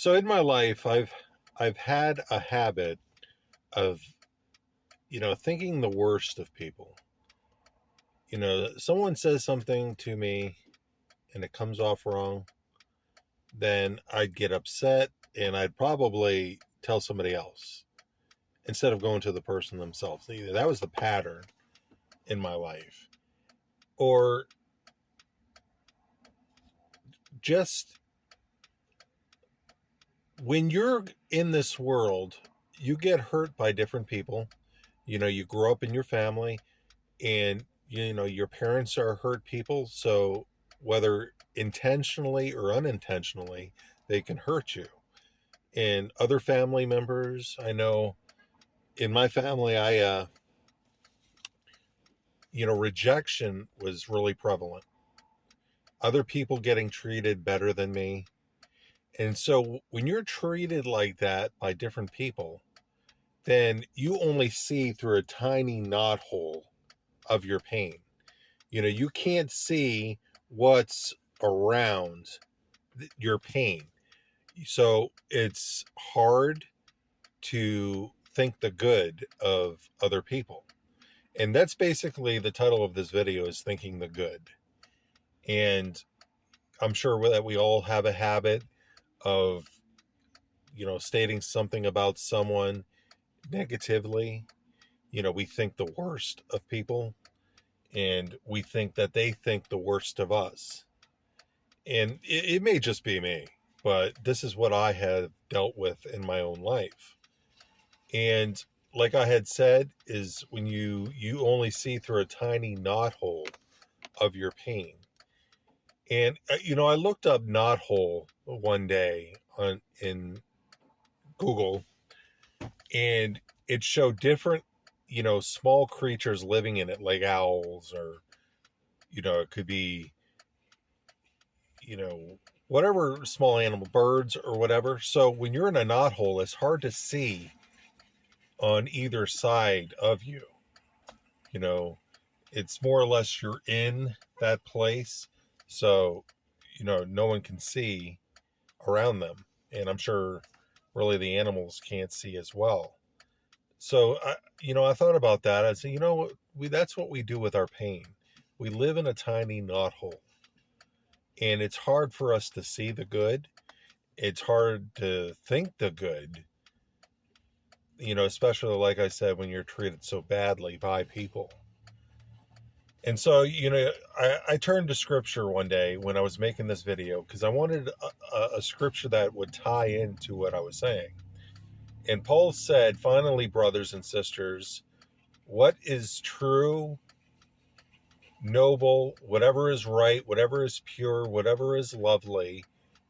So in my life, I've had a habit of, thinking the worst of people. Someone says something to me and it comes off wrong, then I'd get upset and I'd probably tell somebody else instead of going to the person themselves. Either that was the pattern in my life, or just when you're in this world, you get hurt by different people. You grow up in your family, and your parents are hurt people, so whether intentionally or unintentionally, they can hurt you. And other family members, I know in my family, rejection was really prevalent. Other people getting treated better than me. And so when you're treated like that by different people, then you only see through a tiny knothole of your pain. You can't see what's around your pain. So it's hard to think the good of other people. And that's basically the title of this video, is thinking the good. And I'm sure that we all have a habit of, stating something about someone negatively. We think the worst of people, and we think that they think the worst of us. And it may just be me, but this is what I have dealt with in my own life. And like I had said, is when you only see through a tiny knothole of your pain. And I looked up knothole one day in Google, and it showed different small creatures living in it, like owls, or it could be whatever small animal, birds or whatever. So when you're in a knothole, it's hard to see on either side of you. It's more or less you're in that place, so no one can see around them. And I'm sure really the animals can't see as well. So I thought about that. I said, that's what we do with our pain. We live in a tiny knothole, and it's hard for us to see the good. It's hard to think the good, especially like I said, when you're treated so badly by people. And so, I turned to scripture one day when I was making this video, because I wanted a scripture that would tie into what I was saying. And Paul said, finally, brothers and sisters, what is true, noble, whatever is right, whatever is pure, whatever is lovely,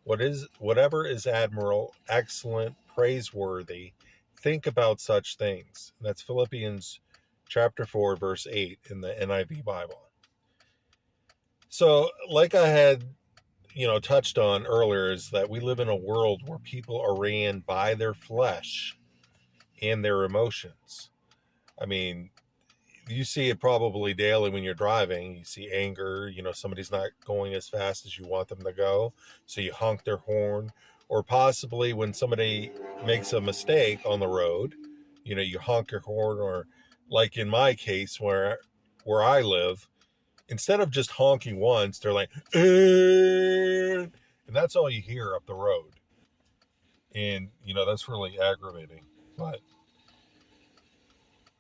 whatever is admirable, excellent, praiseworthy, think about such things. And that's Philippians chapter 4, verse 8 in the NIV Bible. So, like I had, touched on earlier, is that we live in a world where people are ran by their flesh and their emotions. I mean, you see it probably daily when you're driving. You see anger, somebody's not going as fast as you want them to go, so you honk their horn. Or possibly when somebody makes a mistake on the road, you honk your horn. Or like in my case, where I live, instead of just honking once, they're like, and that's all you hear up the road. And that's really aggravating. But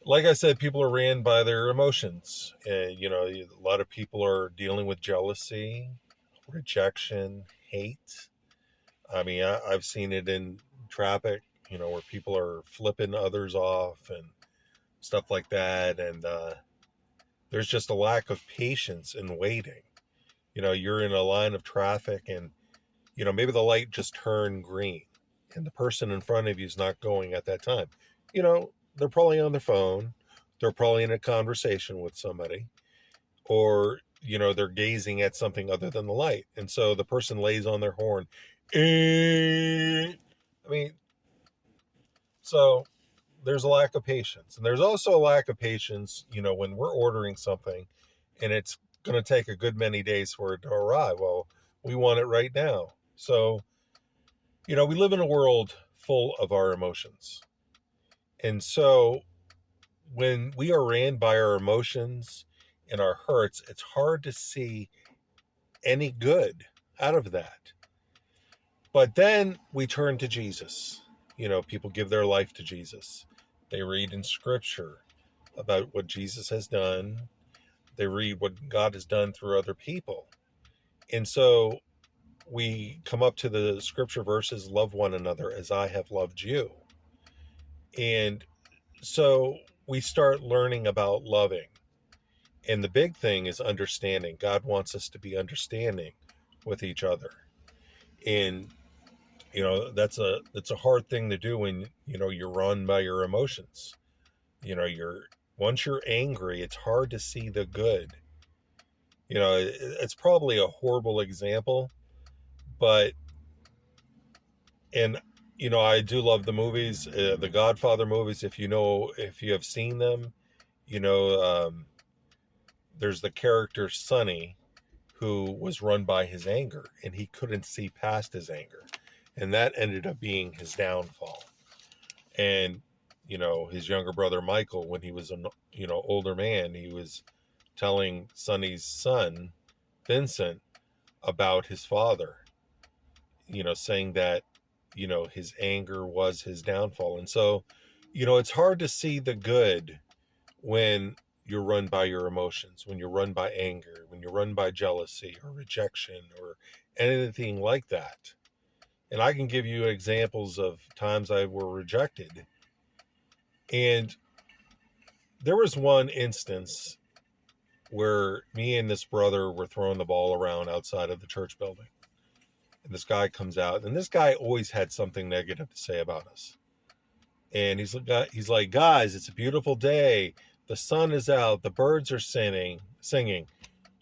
like I said, people are ran by their emotions. And, a lot of people are dealing with jealousy, rejection, hate. I mean, I've seen it in traffic, where people are flipping others off and stuff like that. And there's just a lack of patience in waiting. You're in a line of traffic, and, maybe the light just turned green and the person in front of you is not going at that time. They're probably on their phone. They're probably in a conversation with somebody, or, they're gazing at something other than the light. And so the person lays on their horn. I mean, so there's a lack of patience. And there's also a lack of patience, when we're ordering something and it's going to take a good many days for it to arrive. Well, we want it right now. So We live in a world full of our emotions. And so when we are ran by our emotions and our hurts, it's hard to see any good out of that. But then we turn to Jesus. People give their life to Jesus. They read in scripture about what Jesus has done. They read what God has done through other people. And so we come up to the scripture verses, love one another as I have loved you. And so we start learning about loving. And the big thing is understanding. God wants us to be understanding with each other. And that's a hard thing to do when you're run by your emotions. Once you're angry, it's hard to see the good. It's probably a horrible example, but and I do love the movies, the Godfather movies. If you have seen them, you know there's the character Sonny, who was run by his anger, and he couldn't see past his anger, and that ended up being his downfall. And his younger brother Michael, when he was an older man, he was telling Sonny's son Vincent about his father, saying that his anger was his downfall. And so it's hard to see the good when you're run by your emotions, when you're run by anger, when you're run by jealousy or rejection or anything like that. And I can give you examples of times I were rejected. And there was one instance where me and this brother were throwing the ball around outside of the church building. And this guy comes out, and this guy always had something negative to say about us. And he's like, guys, it's a beautiful day. The sun is out. The birds are singing.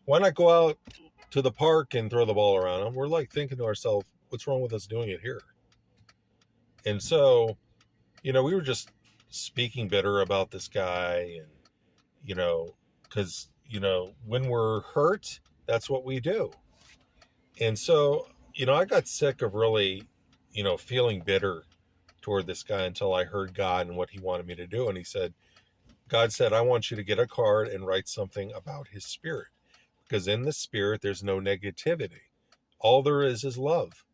Why not go out to the park and throw the ball around? And we're like thinking to ourselves, what's wrong with us doing it here? And so, we were just speaking bitter about this guy. And, because, when we're hurt, that's what we do. And so, I got sick of really, feeling bitter toward this guy until I heard God and what he wanted me to do. And God said, I want you to get a card and write something about his spirit, because in the spirit, there's no negativity. All there is love.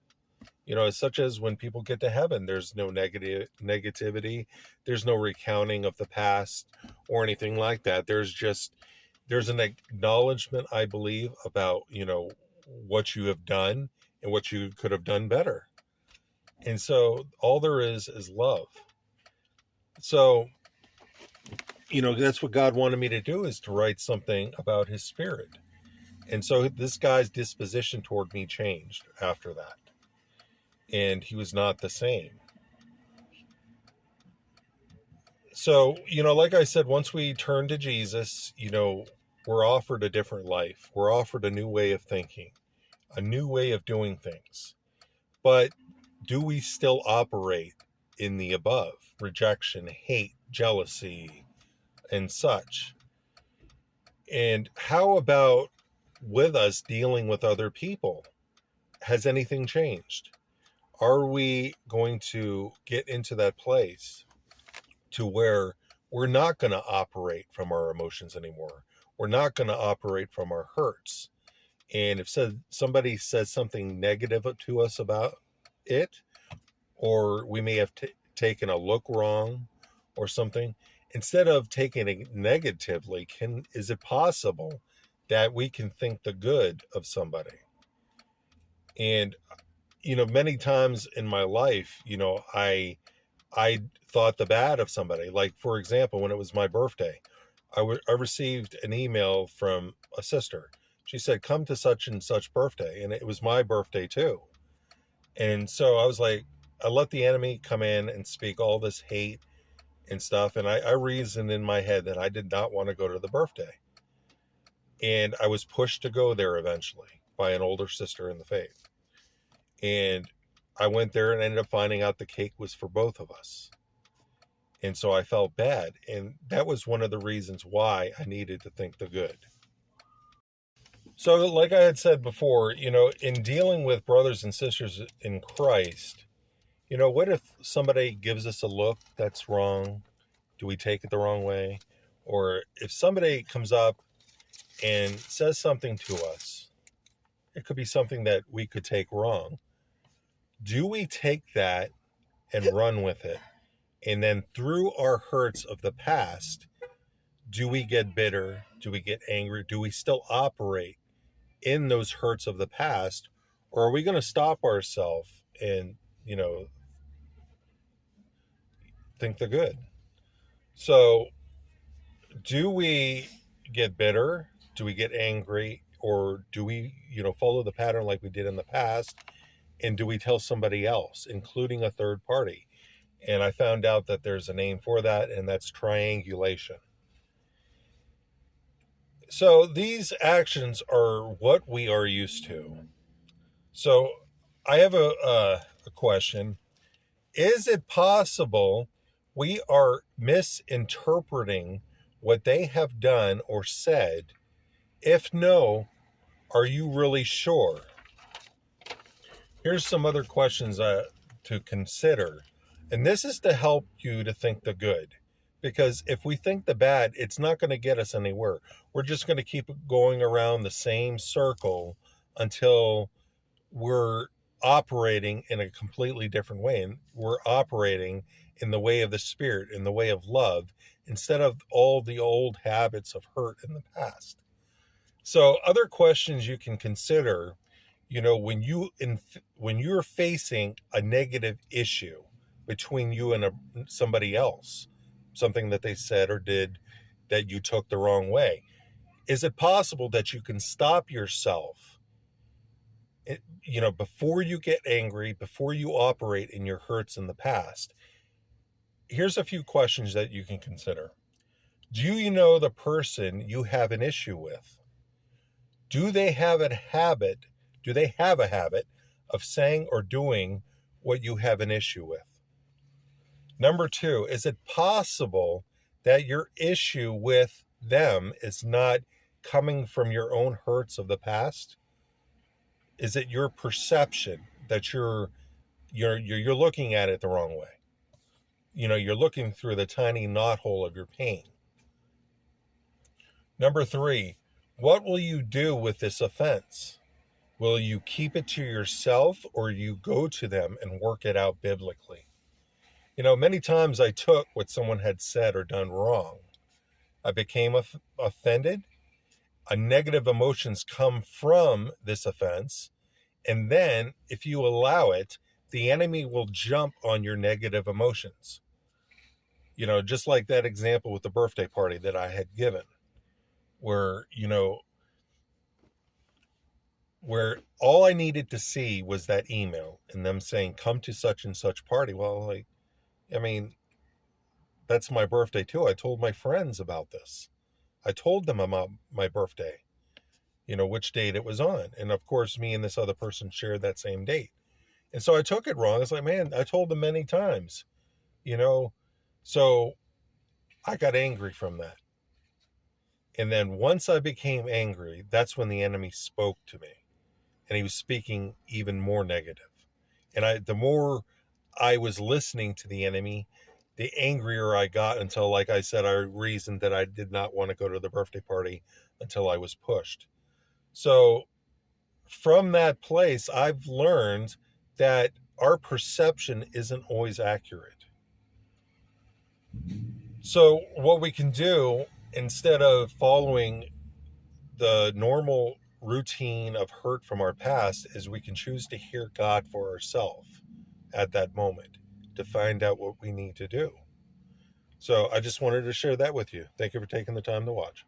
Such as when people get to heaven, there's no negativity. There's no recounting of the past or anything like that. There's an acknowledgement, I believe, about, what you have done and what you could have done better. And so all there is love. So, that's what God wanted me to do, is to write something about his spirit. And so this guy's disposition toward me changed after that. And he was not the same. So, like I said, once we turn to Jesus, we're offered a different life. We're offered a new way of thinking, a new way of doing things. But do we still operate in the above? Rejection, hate, jealousy, and such. And how about with us dealing with other people? Has anything changed? Are we going to get into that place to where we're not going to operate from our emotions anymore? We're not going to operate from our hurts. And if somebody says something negative to us about it, or we may have taken a look wrong or something, instead of taking it negatively, is it possible that we can think the good of somebody? And many times in my life, I thought the bad of somebody. Like, for example, when it was my birthday, I received an email from a sister. She said, come to such and such birthday. And it was my birthday too. And so I was like, I let the enemy come in and speak all this hate and stuff. And I reasoned in my head that I did not want to go to the birthday. And I was pushed to go there eventually by an older sister in the faith. And I went there and ended up finding out the cake was for both of us. And so I felt bad. And that was one of the reasons why I needed to think the good. So like I had said before, in dealing with brothers and sisters in Christ, What if somebody gives us a look that's wrong? Do we take it the wrong way? Or if somebody comes up and says something to us, it could be something that we could take wrong. Do we take that and run with it? And then through our hurts of the past, do we get bitter? Do we get angry? Do we still operate in those hurts of the past? Or are we going to stop ourselves and, think the good? So, do we get bitter? Do we get angry? Or do we, follow the pattern like we did in the past? And do we tell somebody else, including a third party? And I found out that there's a name for that, and that's triangulation. So these actions are what we are used to. So I have a question. Is it possible we are misinterpreting what they have done or said? If no, are you really sure? Here's some other questions to consider. And this is to help you to think the good. Because if we think the bad, it's not going to get us anywhere. We're just going to keep going around the same circle until we're operating in a completely different way. And we're operating in the way of the Spirit, in the way of love, instead of all the old habits of hurt in the past. So other questions you can consider, when you're facing a negative issue between you and somebody else, something that they said or did that you took the wrong way, is it possible that you can stop yourself, before you get angry, before you operate in your hurts in the past? Here's a few questions that you can consider. Do you know the person you have an issue with? Do they have a habit of saying or doing what you have an issue with? Number 2, is it possible that your issue with them is not coming from your own hurts of the past? Is it your perception that you're looking at it the wrong way? You're looking through the tiny knothole of your pain. Number 3, what will you do with this offense? Will you keep it to yourself, or you go to them and work it out biblically? Many times I took what someone had said or done wrong. I became offended. Negative emotions come from this offense. And then, if you allow it, the enemy will jump on your negative emotions. Just like that example with the birthday party that I had given, where all I needed to see was that email and them saying, come to such and such party. Well, that's my birthday too. I told my friends about this. I told them about my birthday, which date it was on. And of course, me and this other person shared that same date. And so I took it wrong. It's like, man, I told them many times, so I got angry from that. And then once I became angry, that's when the enemy spoke to me. And he was speaking even more negative. And the more I was listening to the enemy, the angrier I got, until, like I said, I reasoned that I did not want to go to the birthday party until I was pushed. So from that place, I've learned that our perception isn't always accurate. So what we can do, instead of following the normal routine of hurt from our past, is we can choose to hear God for ourselves at that moment to find out what we need to do. So I just wanted to share that with you. Thank you for taking the time to watch.